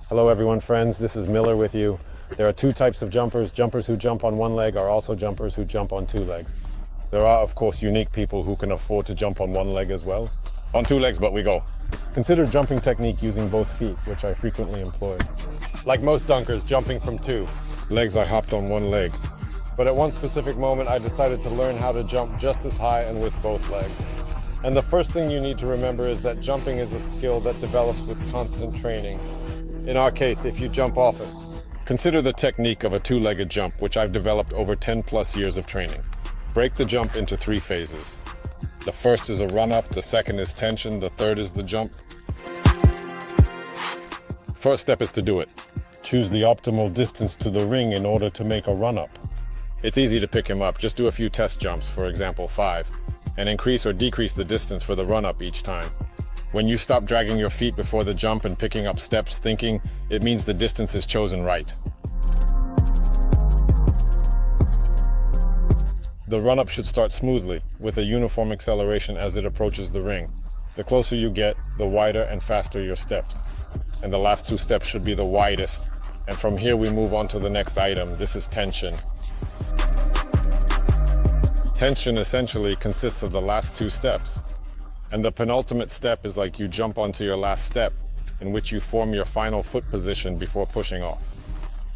Hello everyone, friends, this is Miller with you. There are two types of jumpers. Jumpers who jump on one leg are also jumpers who jump on two legs. There are, of course, unique people who can afford to jump on one leg as well. On two legs, but we go. Consider jumping technique using both feet, which I frequently employ. Like most dunkers, jumping from two legs, I hopped on one leg. But at one specific moment, I decided to learn how to jump just as high and with both legs. And the first thing you need to remember is that jumping is a skill that develops with constant training. In our case, if you jump often. Consider the technique of a two-legged jump, which I've developed over 10 plus years of training. Break the jump into three phases. The first is a run-up, the second is tension, the third is the jump. First step is to do it. Choose the optimal distance to the ring in order to make a run-up. It's easy to pick him up, just do a few test jumps, for example 5, and increase or decrease the distance for the run-up each time. When you stop dragging your feet before the jump and picking up steps thinking, it means the distance is chosen right. The run-up should start smoothly, with a uniform acceleration as it approaches the ring. The closer you get, the wider and faster your steps. And the last two steps should be the widest. And from here we move on to the next item. This is tension. Tension essentially consists of the last two steps. And the penultimate step is like you jump onto your last step, in which you form your final foot position before pushing off.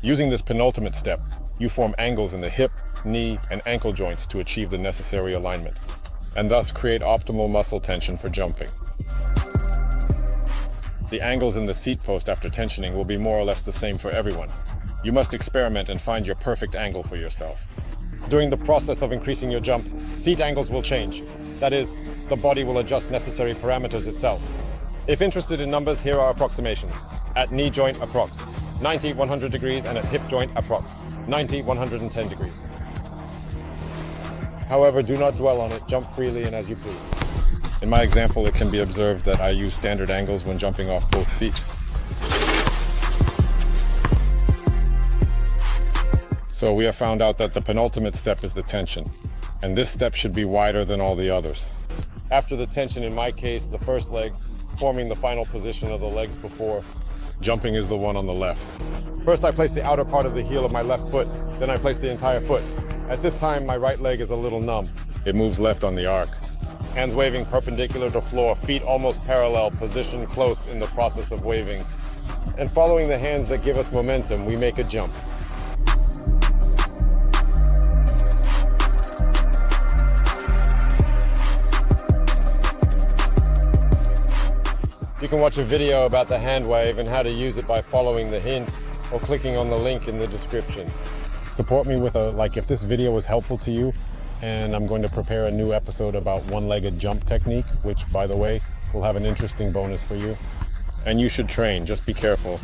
Using this penultimate step, you form angles in the hip, knee, and ankle joints to achieve the necessary alignment, and thus create optimal muscle tension for jumping. The angles in the seat post after tensioning will be more or less the same for everyone. You must experiment and find your perfect angle for yourself. During the process of increasing your jump, seat angles will change. That is, the body will adjust necessary parameters itself. If interested in numbers, here are approximations. At knee joint, approx. 90, 100 degrees, and at hip joint, approx. 90, 110 degrees. However, do not dwell on it, jump freely and as you please. In my example, it can be observed that I use standard angles when jumping off both feet. So we have found out that the penultimate step is the tension, and this step should be wider than all the others. After the tension, in my case, the first leg, forming the final position of the legs before, jumping is the one on the left. First, I place the outer part of the heel of my left foot, then I place the entire foot. At this time, my right leg is a little numb. It moves left on the arc. Hands waving perpendicular to floor, feet almost parallel, positioned close in the process of waving. And following the hands that give us momentum, we make a jump. You can watch a video about the hand wave and how to use it by following the hint or clicking on the link in the description. Support me with a like if this video was helpful to you, and I'm going to prepare a new episode about one-legged jump technique, which, by the way, will have an interesting bonus for you. And you should train, just be careful.